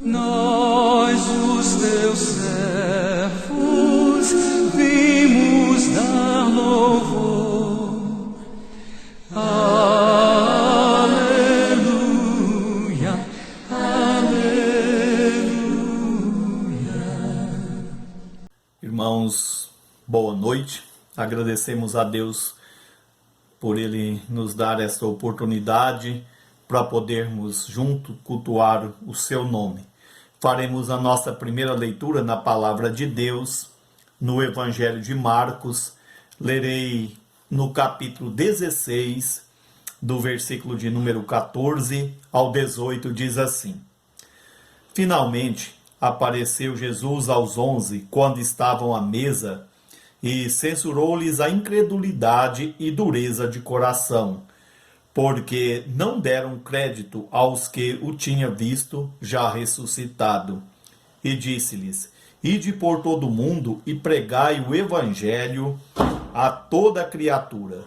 Nós, os teus servos, vimos dar louvor. Aleluia, aleluia. Irmãos, boa noite. Agradecemos a Deus por Ele nos dar esta oportunidade para podermos juntos cultuar o seu nome. Faremos a nossa primeira leitura na Palavra de Deus, no Evangelho de Marcos. Lerei no capítulo 16, do versículo de número 14 ao 18, diz assim: Finalmente apareceu Jesus aos 11, quando estavam à mesa, e censurou-lhes a incredulidade e dureza de coração, porque não deram crédito aos que o tinham visto já ressuscitado. E disse-lhes: Ide por todo o mundo e pregai o evangelho a toda criatura.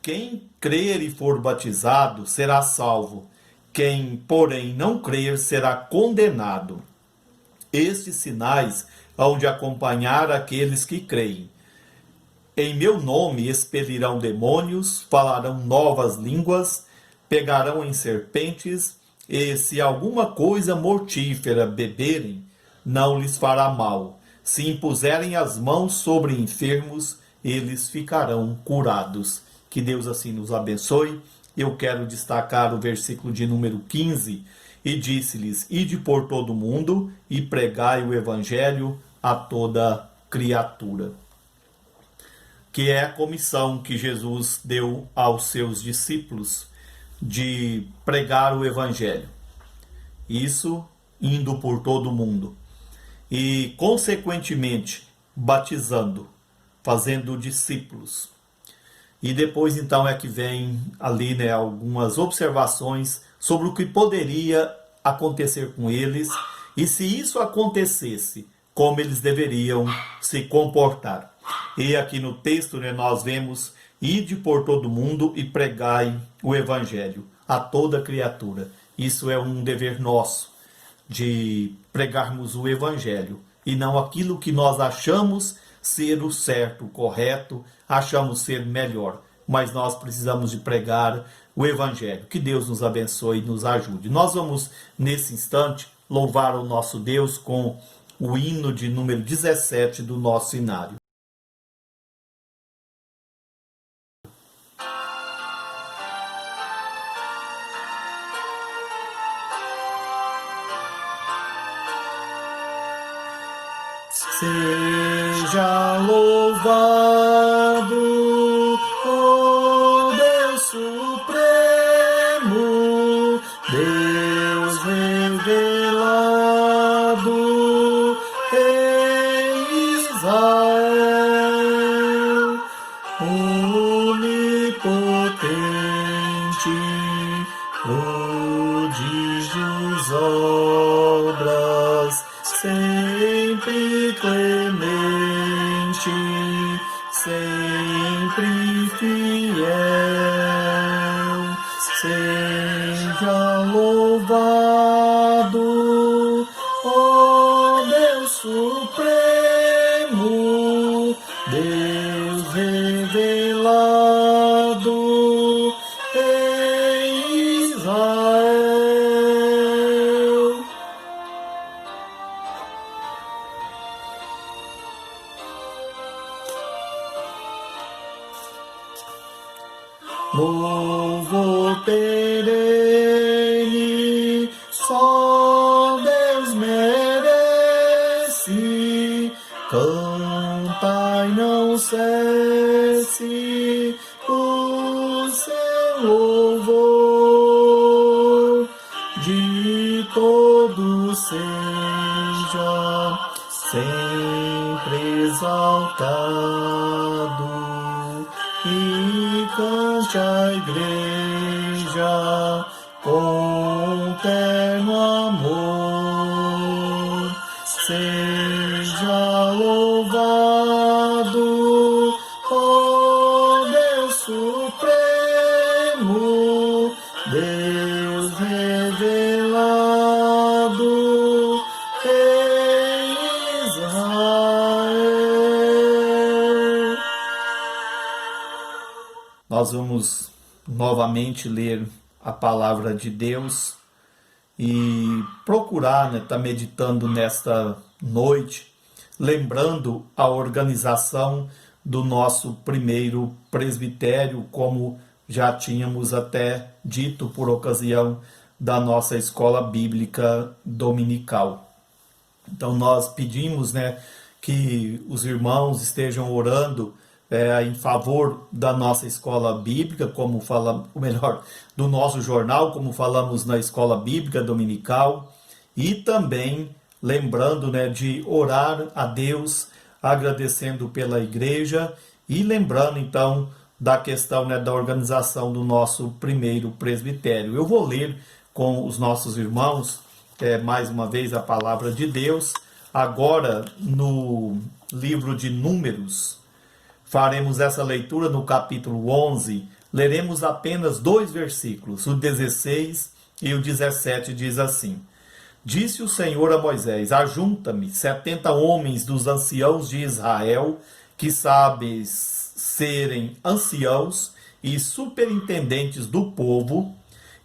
Quem crer e for batizado será salvo. Quem, porém, não crer será condenado. Estes sinais hão de acompanhar aqueles que creem. Em meu nome expelirão demônios, falarão novas línguas, pegarão em serpentes, e se alguma coisa mortífera beberem, não lhes fará mal. Se impuserem as mãos sobre enfermos, eles ficarão curados. Que Deus assim nos abençoe. Eu quero destacar o versículo de número 15. E disse-lhes: Ide por todo o mundo e pregai o evangelho a toda criatura. Que é a comissão que Jesus deu aos seus discípulos de pregar o evangelho. Isso indo por todo o mundo. E, consequentemente, batizando, fazendo discípulos. E depois, então, é que vem ali, algumas observações sobre o que poderia acontecer com eles e, se isso acontecesse, como eles deveriam se comportar. E aqui no texto, nós vemos: Ide por todo mundo e pregai o evangelho a toda criatura. Isso é um dever nosso, de pregarmos o evangelho e não aquilo que nós achamos ser o certo, o correto, achamos ser melhor. Mas nós precisamos de pregar o evangelho. Que Deus nos abençoe e nos ajude. Nós vamos, nesse instante, louvar o nosso Deus com o hino de número 17 do nosso inário. Seja louvado, ó Deus Supremo, Deus revelado em Israel, onipotente, prodígios, obras, sempre clemente, sempre fiel, seja louvado, ó Deus Supremo, Deus revelado em Israel. Louvor perene, só Deus merece. Canta e não cesse o seu louvor. De todos seja sempre exaltado. E cante a igreja com terno amor. Seja louvado, ó Deus Supremo, Deus revelado Nós vamos novamente ler a palavra de Deus e procurar, né, estar meditando nesta noite, lembrando a organização do nosso primeiro presbitério, como já tínhamos até dito por ocasião da nossa escola bíblica dominical. Então nós pedimos, né, que os irmãos estejam orando em favor da nossa escola bíblica, como fala, ou melhor, do nosso jornal, como falamos na escola bíblica dominical, e também lembrando, né, de orar a Deus, agradecendo pela igreja e lembrando então da questão, né, da organização do nosso primeiro presbitério. Eu vou ler com os nossos irmãos mais uma vez a palavra de Deus, agora no livro de Números. Faremos essa leitura no capítulo 11, leremos apenas 2 versículos, o 16 e o 17 diz assim: Disse o Senhor a Moisés: Ajunta-me 70 homens dos anciãos de Israel, que sabes serem anciãos e superintendentes do povo,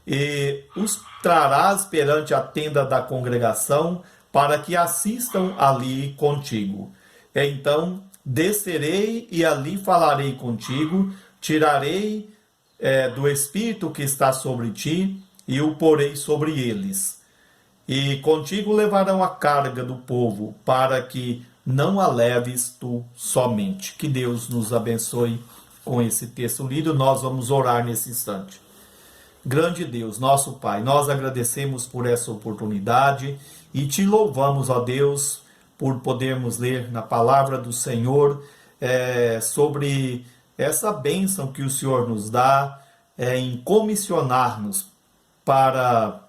e os trarás perante a tenda da congregação, para que assistam ali contigo. Então descerei e ali falarei contigo, tirarei do Espírito que está sobre ti e o porei sobre eles. E contigo levarão a carga do povo, para que não a leves tu somente. Que Deus nos abençoe com esse texto lido. Nós vamos orar nesse instante. Grande Deus, nosso Pai, nós agradecemos por essa oportunidade e te louvamos, ó Deus, por podermos ler na palavra do Senhor sobre essa bênção que o Senhor nos dá em comissionar-nos para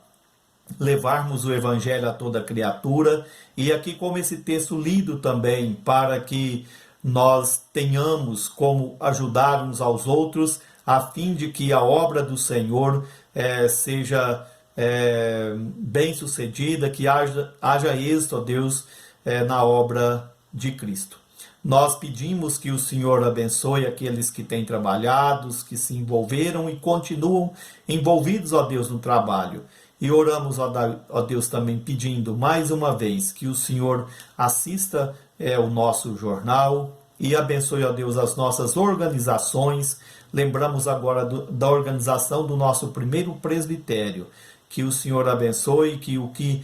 levarmos o Evangelho a toda criatura, e aqui como esse texto lido também, para que nós tenhamos como ajudar uns aos outros, a fim de que a obra do Senhor seja bem sucedida, que haja êxito, ó Deus, na obra de Cristo. Nós pedimos que o Senhor abençoe aqueles que têm trabalhado, que se envolveram e continuam envolvidos, ó Deus, no trabalho. E oramos, ó Deus, também pedindo mais uma vez que o Senhor assista o nosso jornal e abençoe, ó Deus, as nossas organizações. Lembramos agora da organização do nosso primeiro presbitério. Que o Senhor abençoe, que o que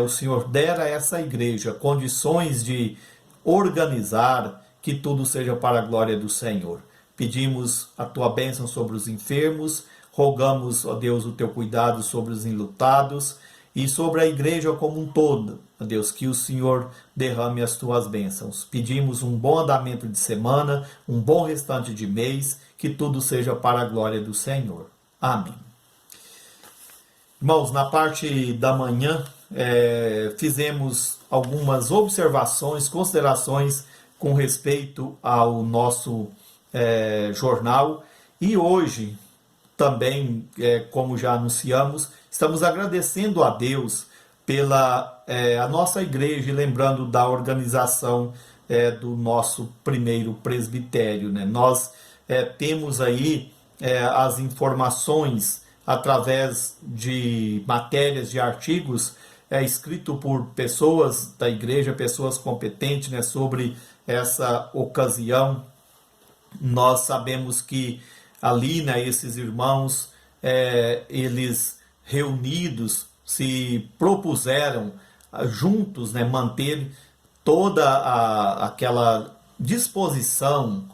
o Senhor der a essa igreja condições de organizar, que tudo seja para a glória do Senhor. Pedimos a tua bênção sobre os enfermos, rogamos, ó Deus, o teu cuidado sobre os enlutados e sobre a igreja como um todo. Ó Deus, que o Senhor derrame as tuas bênçãos. Pedimos um bom andamento de semana, um bom restante de mês, que tudo seja para a glória do Senhor. Amém. Irmãos, na parte da manhã, fizemos algumas observações, considerações com respeito ao nosso jornal, e hoje também, como já anunciamos, estamos agradecendo a Deus pela a nossa igreja, e lembrando da organização do nosso primeiro presbitério, né? Nós temos aí as informações através de matérias, de artigos escrito por pessoas da igreja, pessoas competentes, né, sobre essa ocasião. Nós sabemos que ali, né, esses irmãos, eles reunidos se propuseram juntos, né, manter toda aquela disposição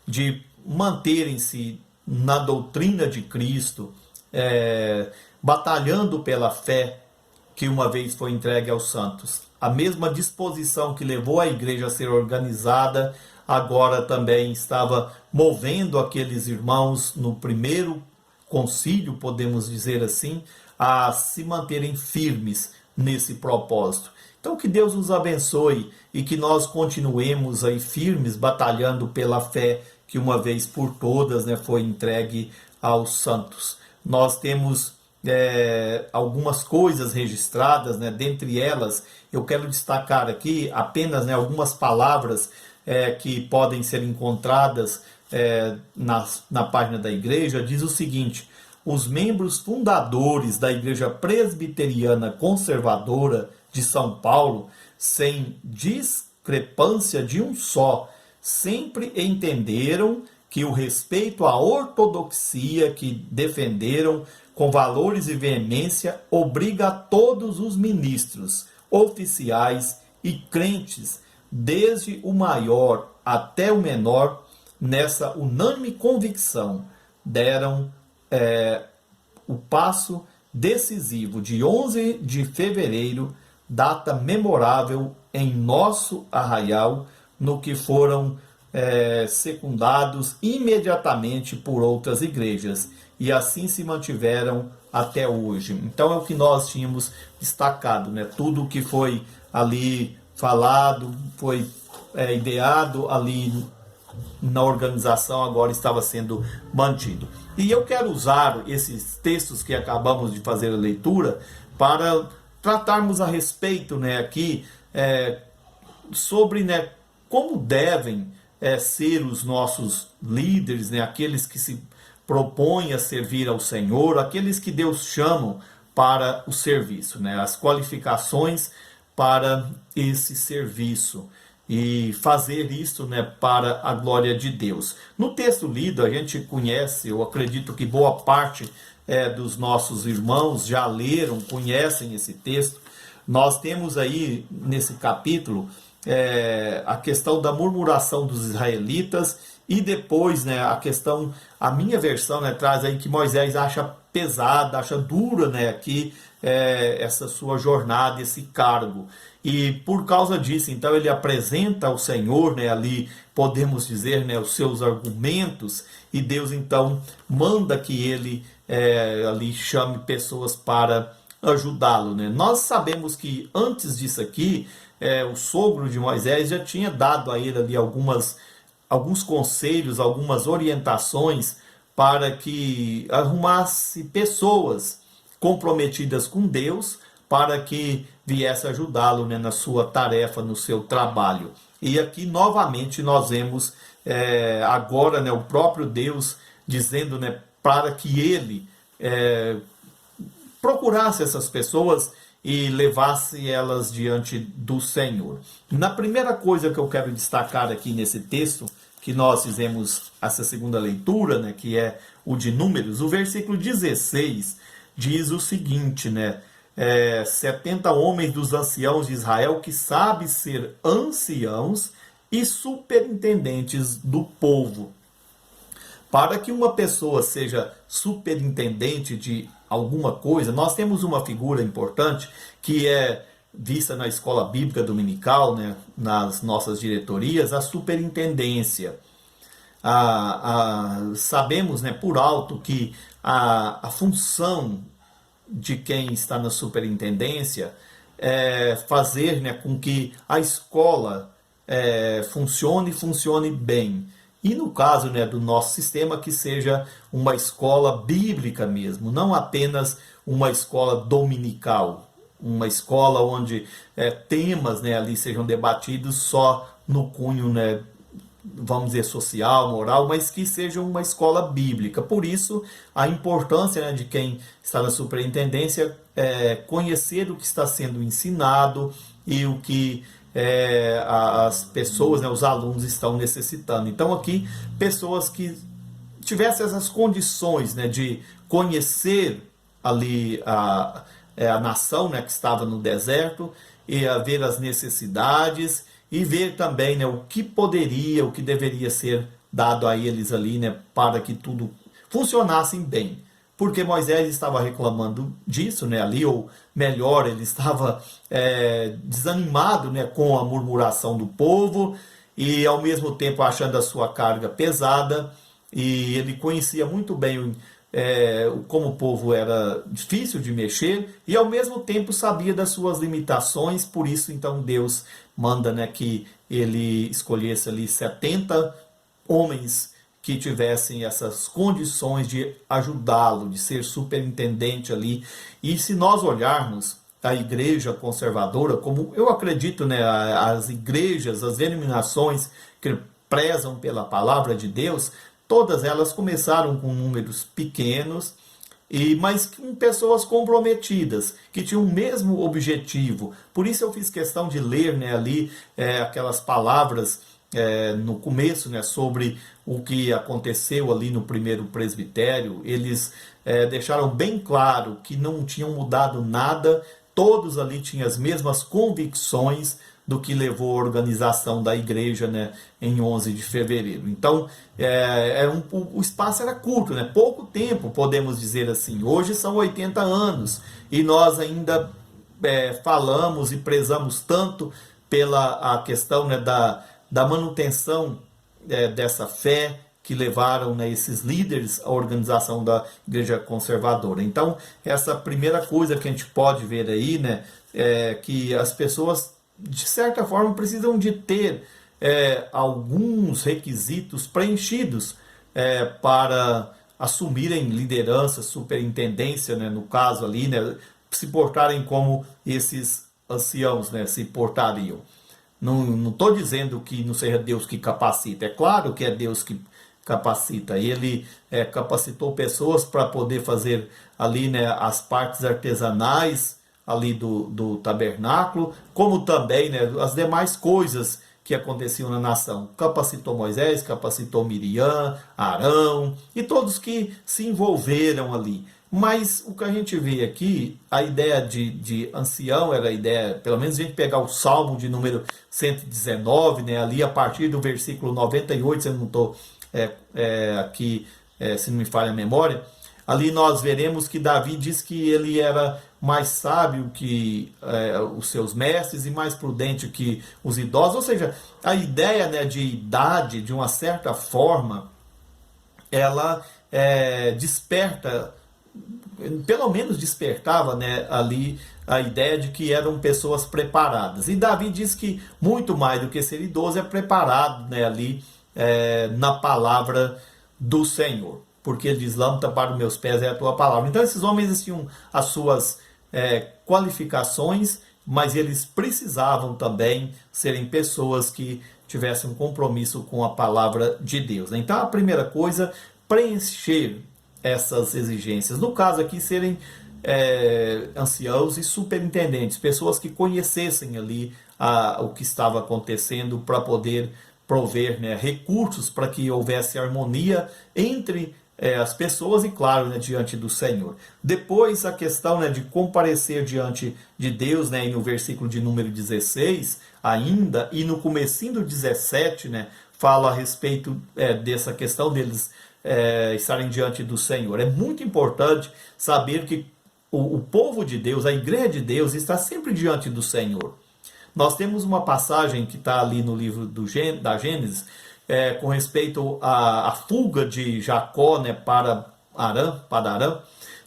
de manterem-se na doutrina de Cristo, batalhando pela fé que uma vez foi entregue aos santos. A mesma disposição que levou a igreja a ser organizada, agora também estava movendo aqueles irmãos no primeiro concílio, podemos dizer assim, a se manterem firmes nesse propósito. Então que Deus nos abençoe e que nós continuemos aí firmes, batalhando pela fé que uma vez por todas, né, foi entregue aos santos. Nós temos algumas coisas registradas, né? Dentre elas, eu quero destacar aqui apenas, né, algumas palavras que podem ser encontradas na página da igreja, diz o seguinte: os membros fundadores da Igreja Presbiteriana Conservadora de São Paulo, sem discrepância de um só, sempre entenderam que o respeito à ortodoxia que defenderam com valores e veemência obriga a todos os ministros, oficiais e crentes, desde o maior até o menor, nessa unânime convicção, deram o passo decisivo de 11 de fevereiro, data memorável em nosso arraial, no que foram secundados imediatamente por outras igrejas, e assim se mantiveram até hoje. Então é o que nós tínhamos destacado, né? Tudo o que foi ali falado, foi ideado ali na organização, agora estava sendo mantido. E eu quero usar esses textos que acabamos de fazer a leitura para tratarmos a respeito, né, aqui sobre, né, como devem ser os nossos líderes, né, aqueles que se propõem a servir ao Senhor, aqueles que Deus chama para o serviço, né, as qualificações para esse serviço e fazer isso, né, para a glória de Deus. No texto lido, a gente conhece, eu acredito que boa parte dos nossos irmãos já leram, conhecem esse texto. Nós temos aí nesse capítulo a questão da murmuração dos israelitas e depois, né, a questão, a minha versão, né, traz aí que Moisés acha pesada, acha dura, né, aqui essa sua jornada, esse cargo. E por causa disso, então, ele apresenta ao Senhor, né, ali, podemos dizer, né, os seus argumentos, e Deus, então, manda que ele ali chame pessoas para ajudá-lo, né? Nós sabemos que antes disso aqui, o sogro de Moisés já tinha dado a ele ali alguns conselhos, algumas orientações para que arrumasse pessoas comprometidas com Deus para que viesse ajudá-lo, né, na sua tarefa, no seu trabalho. E aqui novamente nós vemos agora, né, o próprio Deus dizendo, né, para que ele procurasse essas pessoas e levasse elas diante do Senhor. Na primeira coisa que eu quero destacar aqui nesse texto, que nós fizemos essa segunda leitura, né, que é o de Números, o versículo 16 diz o seguinte, né, 70 homens dos anciãos de Israel que sabem ser anciãos e superintendentes do povo. Para que uma pessoa seja superintendente de alguma coisa, nós temos uma figura importante que é vista na escola bíblica dominical, né, nas nossas diretorias, a superintendência. Sabemos, né, por alto que a função de quem está na superintendência é fazer, né, com que a escola funcione bem. E no caso, né, do nosso sistema, que seja uma escola bíblica mesmo, não apenas uma escola dominical, uma escola onde temas, né, ali sejam debatidos só no cunho, né, vamos dizer, social, moral, mas que seja uma escola bíblica. Por isso, a importância, né, de quem está na superintendência conhecer o que está sendo ensinado e o que as pessoas, né, os alunos estão necessitando. Então aqui, pessoas que tivessem essas condições, né, de conhecer ali a nação, né, que estava no deserto, e a ver as necessidades e ver também, né, o que poderia, o que deveria ser dado a eles ali, né, para que tudo funcionasse bem. Porque Moisés estava reclamando disso, né, ali, ou melhor, ele estava desanimado, né, com a murmuração do povo e ao mesmo tempo achando a sua carga pesada, e ele conhecia muito bem como o povo era difícil de mexer e ao mesmo tempo sabia das suas limitações. Por isso então Deus manda, né, que ele escolhesse ali 70 homens que tivessem essas condições de ajudá-lo, de ser superintendente ali. E se nós olharmos a igreja conservadora, como eu acredito, né, as igrejas, as denominações prezam pela palavra de Deus, todas elas começaram com números pequenos, mas com pessoas comprometidas, que tinham o mesmo objetivo. Por isso eu fiz questão de ler, né, ali aquelas palavras no começo, né, sobre o que aconteceu ali no primeiro presbitério. Eles deixaram bem claro que não tinham mudado nada, todos ali tinham as mesmas convicções do que levou a organização da igreja, né, em 11 de fevereiro. Então, o espaço era curto, né, pouco tempo, podemos dizer assim. Hoje são 80 anos e nós ainda falamos e prezamos tanto pela a questão, né, da manutenção dessa fé que levaram, né, esses líderes à organização da Igreja Conservadora. Então, essa primeira coisa que a gente pode ver aí, né, é que as pessoas, de certa forma, precisam de ter alguns requisitos preenchidos para assumirem liderança, superintendência, né, no caso ali, né, se portarem como esses anciãos, né, se portariam. Não estou dizendo que não seja Deus que capacita, é claro que é Deus que capacita. Ele capacitou pessoas para poder fazer ali, né, as partes artesanais ali do tabernáculo, como também, né, as demais coisas que aconteciam na nação. Capacitou Moisés, capacitou Miriam, Arão e todos que se envolveram ali. Mas o que a gente vê aqui, a ideia de ancião era a ideia, pelo menos a gente pegar o Salmo de número 119, né, ali a partir do versículo 98, se eu não estou aqui, se não me falha a memória, ali nós veremos que Davi diz que ele era mais sábio que os seus mestres e mais prudente que os idosos. Ou seja, a ideia, né, de idade, de uma certa forma, ela desperta, pelo menos despertava, né, ali a ideia de que eram pessoas preparadas. E Davi diz que muito mais do que ser idoso é preparado, né, ali na palavra do Senhor. Porque ele diz, lâmpada para os meus pés é a tua palavra. Então esses homens tinham as suas qualificações, mas eles precisavam também serem pessoas que tivessem um compromisso com a palavra de Deus. Então a primeira coisa, preencher essas exigências. No caso aqui, serem anciãos e superintendentes, pessoas que conhecessem ali o que estava acontecendo para poder prover, né, recursos para que houvesse harmonia entre as pessoas e, claro, né, diante do Senhor. Depois a questão, né, de comparecer diante de Deus, né, e no versículo de número 16 ainda, e no comecinho do 17, né, fala a respeito dessa questão deles estarem diante do Senhor. É muito importante saber que o povo de Deus, a igreja de Deus, está sempre diante do Senhor. Nós temos uma passagem que está ali no livro da Gênesis, com respeito à fuga de Jacó, né, para Arã.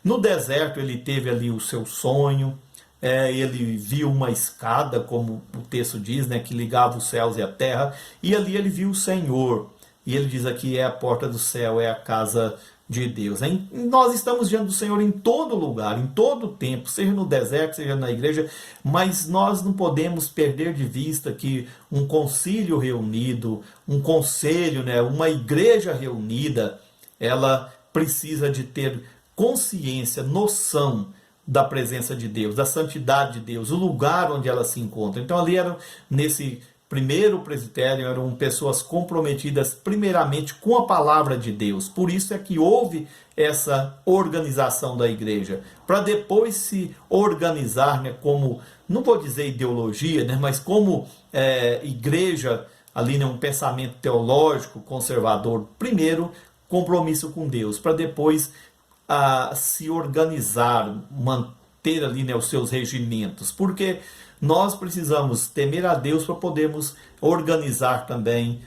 No deserto ele teve ali o seu sonho, ele viu uma escada, como o texto diz, né, que ligava os céus e a terra, e ali ele viu o Senhor. E ele diz aqui, é a porta do céu, é a casa de Deus. Nós estamos diante do Senhor em todo lugar, em todo tempo, seja no deserto, seja na igreja, mas nós não podemos perder de vista que um concílio reunido, um conselho, né, uma igreja reunida, ela precisa de ter consciência, noção da presença de Deus, da santidade de Deus, o lugar onde ela se encontra. Então ali era nesse primeiro presbitério, eram pessoas comprometidas primeiramente com a palavra de Deus. Por isso é que houve essa organização da igreja, para depois se organizar, né, como, não vou dizer ideologia, né, mas como igreja, ali, né, um pensamento teológico, conservador. Primeiro, compromisso com Deus, para depois se organizar, manter ali, né, os seus regimentos. Porque nós precisamos temer a Deus para podermos organizar também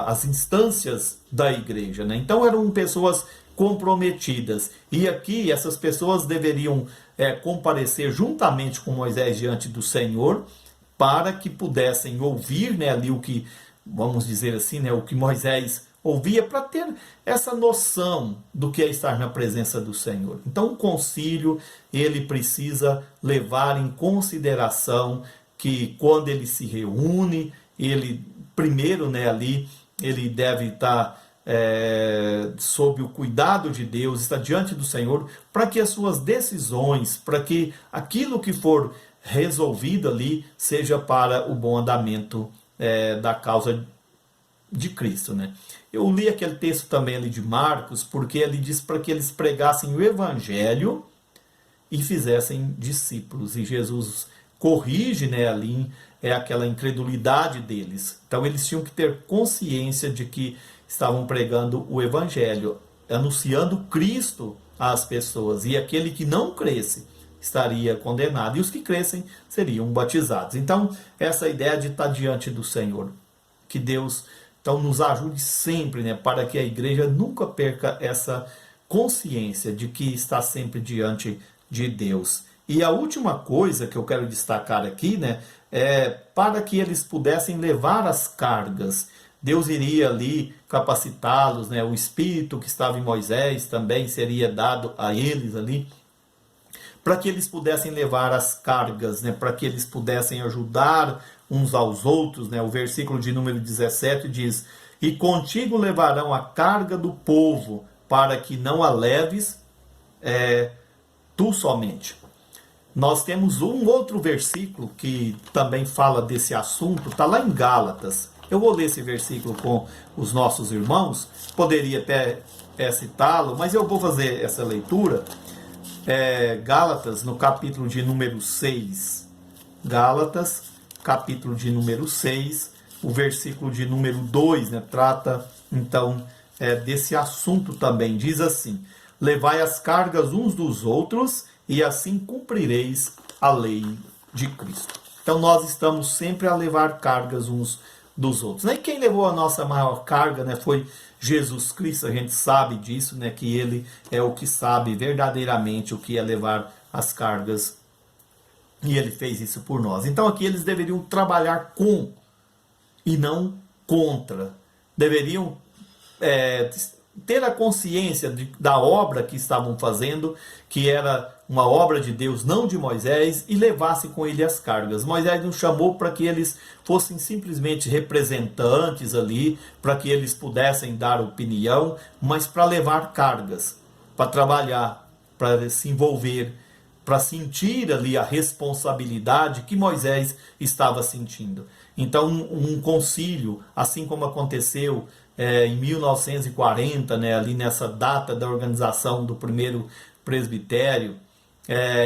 as instâncias da igreja, né? Então eram pessoas comprometidas. E aqui essas pessoas deveriam comparecer juntamente com Moisés diante do Senhor, para que pudessem ouvir, né, ali o que, vamos dizer assim, né, o que Moisés ouvia, para ter essa noção do que é estar na presença do Senhor. Então o concílio, ele precisa levar em consideração que quando ele se reúne, ele primeiro, né, ali ele deve estar sob o cuidado de Deus, está diante do Senhor, para que as suas decisões, para que aquilo que for resolvido ali seja para o bom andamento da causa de Cristo, né? Eu li aquele texto também ali de Marcos, porque ele diz para que eles pregassem o evangelho e fizessem discípulos. E Jesus corrige, né, ali aquela incredulidade deles. Então eles tinham que ter consciência de que estavam pregando o evangelho, anunciando Cristo às pessoas. E aquele que não cresce estaria condenado. E os que crescem seriam batizados. Então, essa ideia de estar diante do Senhor. Que Deus então nos ajude sempre, né, para que a igreja nunca perca essa consciência de que está sempre diante de Deus. E a última coisa que eu quero destacar aqui, né, é para que eles pudessem levar as cargas. Deus iria ali capacitá-los, né, o Espírito que estava em Moisés também seria dado a eles ali, para que eles pudessem levar as cargas, né, para que eles pudessem ajudar uns aos outros, né? O versículo de número 17 diz: "E contigo levarão a carga do povo, para que não a leves tu somente." Nós temos um outro versículo que também fala desse assunto, está lá em Gálatas. Eu vou ler esse versículo com os nossos irmãos, poderia até citá-lo, mas eu vou fazer essa leitura. Gálatas, no capítulo de número 6. Gálatas, capítulo de número 6, o versículo de número 2, né, trata então desse assunto também. Diz assim: "Levai as cargas uns dos outros, e assim cumprireis a lei de Cristo." Então nós estamos sempre a levar cargas uns dos outros. E quem levou a nossa maior carga, né, foi Jesus Cristo. A gente sabe disso, né, que ele é o que sabe verdadeiramente o que é levar as cargas, e ele fez isso por nós. Então aqui eles deveriam trabalhar com e não contra. Deveriam ter a consciência da obra que estavam fazendo, que era uma obra de Deus, não de Moisés, e levasse com ele as cargas. Moisés nos chamou para que eles fossem simplesmente representantes ali, para que eles pudessem dar opinião, mas para levar cargas, para trabalhar, para se envolver, para sentir ali a responsabilidade que Moisés estava sentindo. Então, um concílio, assim como aconteceu em 1940, né, ali nessa data da organização do primeiro presbitério,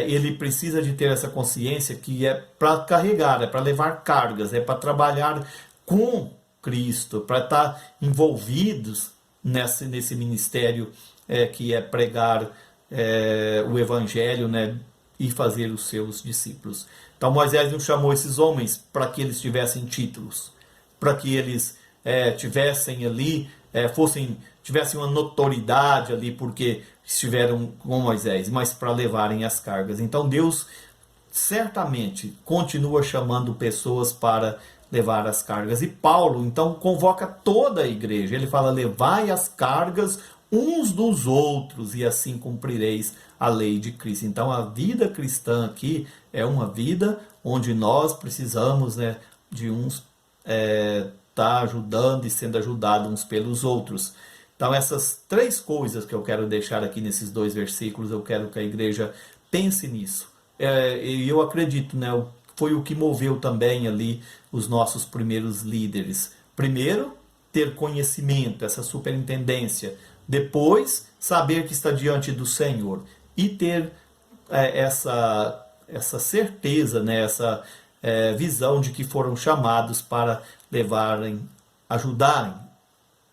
ele precisa de ter essa consciência que é para carregar, é para levar cargas, é para trabalhar com Cristo, para estar envolvidos nesse ministério que é pregar o evangelho, né, e fazer os seus discípulos. Então Moisés não chamou esses homens para que eles tivessem títulos, para que eles tivessem ali, tivessem uma notoriedade ali porque estiveram com Moisés, mas para levarem as cargas. Então Deus certamente continua chamando pessoas para levar as cargas. E Paulo então convoca toda a igreja. Ele fala: "Levai as cargas uns dos outros, e assim cumprireis a lei de Cristo." Então a vida cristã aqui é uma vida onde nós precisamos, né, de uns estar ajudando e sendo ajudados uns pelos outros. Então essas três coisas que eu quero deixar aqui nesses dois versículos, eu quero que a igreja pense nisso. E eu acredito, né, foi o que moveu também ali os nossos primeiros líderes. Primeiro, ter conhecimento, essa superintendência. Depois, saber que está diante do Senhor. E ter essa certeza, né, essa visão de que foram chamados para levarem, ajudarem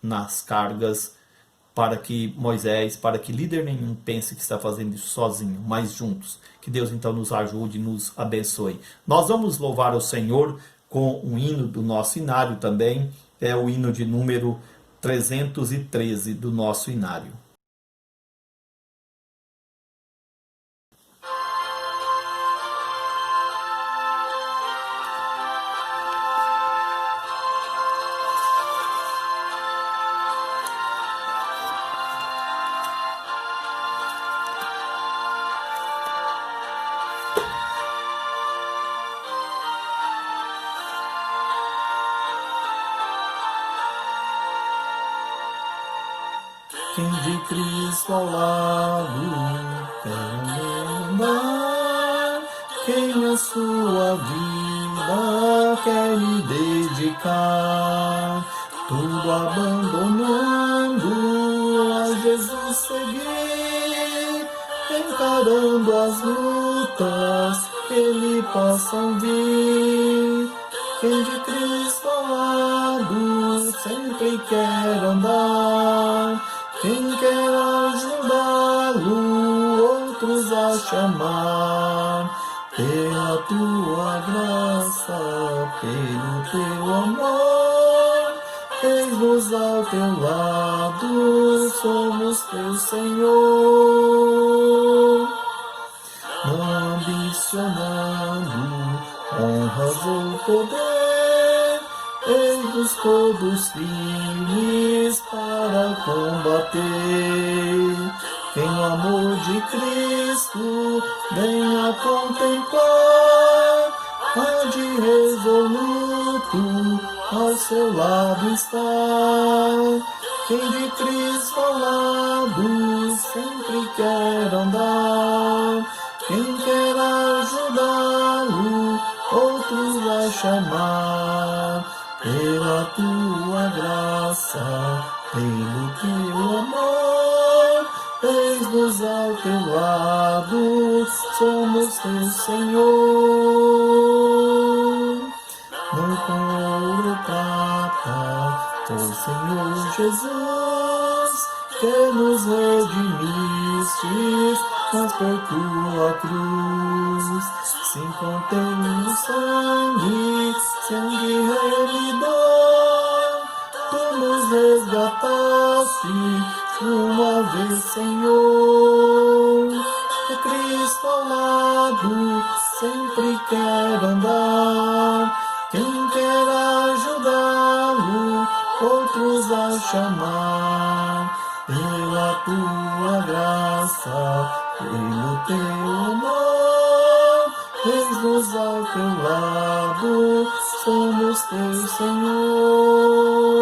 nas cargas, para que Moisés, para que líder nenhum pense que está fazendo isso sozinho, mas juntos. Que Deus então nos ajude e nos abençoe. Nós vamos louvar o Senhor com um hino do nosso inário também, é o hino de número 313 do nosso inário. quem de Cristo ao lado quer andar, quem a sua vida quer lhe dedicar, tudo abandonando a Jesus seguir, encarando as lutas que lhe possam vir. Quem de Cristo ao lado sempre quer andar, quem quer ajudá-lo, outros a chamar. Pela tua graça, pelo teu amor, eis-nos ao teu lado, somos teu Senhor. Não ambicionando honras ou poder, eis-nos todos firmes para combater. Quem o amor de Cristo venha contemplar, há de resoluto ao seu lado estar. Quem de Cristo ao lado sempre quer andar, quem quer ajudá-lo, outros a chamar. Pela tua graça, pelo teu amor, eis-nos ao teu lado, somos teu Senhor. Não com ouro ou prata, ó Senhor Jesus, que nos redimistes, mas por tua cruz. Sim, contém o sangue remidor, tu nos resgataste uma vez, Senhor. Que Cristo ao lado sempre quer andar, quem quer ajudá-lo, outros a chamar. Pela tua graça, pelo teu amor, eis-nos ao teu lado, somos teu Senhor.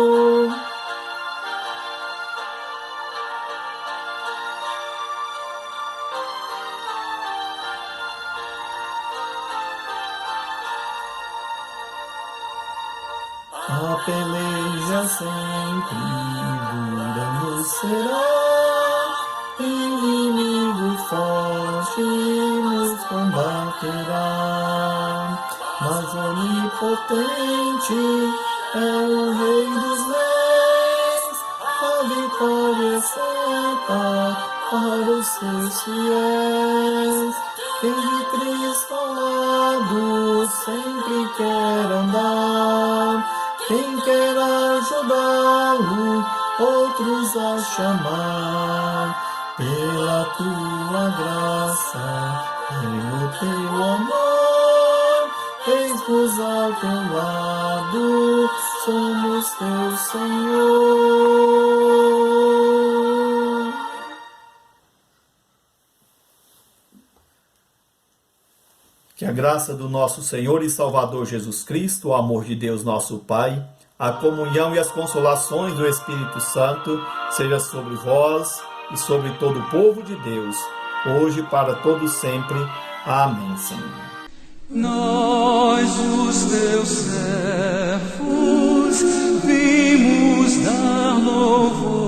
A peleja sempre dura nos será, inimigo forte nos combaterá, mas onipotente é o Rei dos Reis, a vitória certa para os seus fiéis. Quem de Cristo ao lado sempre quer andar, quem quer ajudá-lo, outros a chamar. Pela tua graça, pelo teu amor, eis-nos ao teu lado, somos teu Senhor. Que a graça do nosso Senhor e Salvador Jesus Cristo, o amor de Deus nosso Pai, a comunhão e as consolações do Espírito Santo seja sobre vós e sobre todo o povo de Deus, hoje e para todo sempre. Amém, Senhor. Nós, os teus servos, vimos dar louvor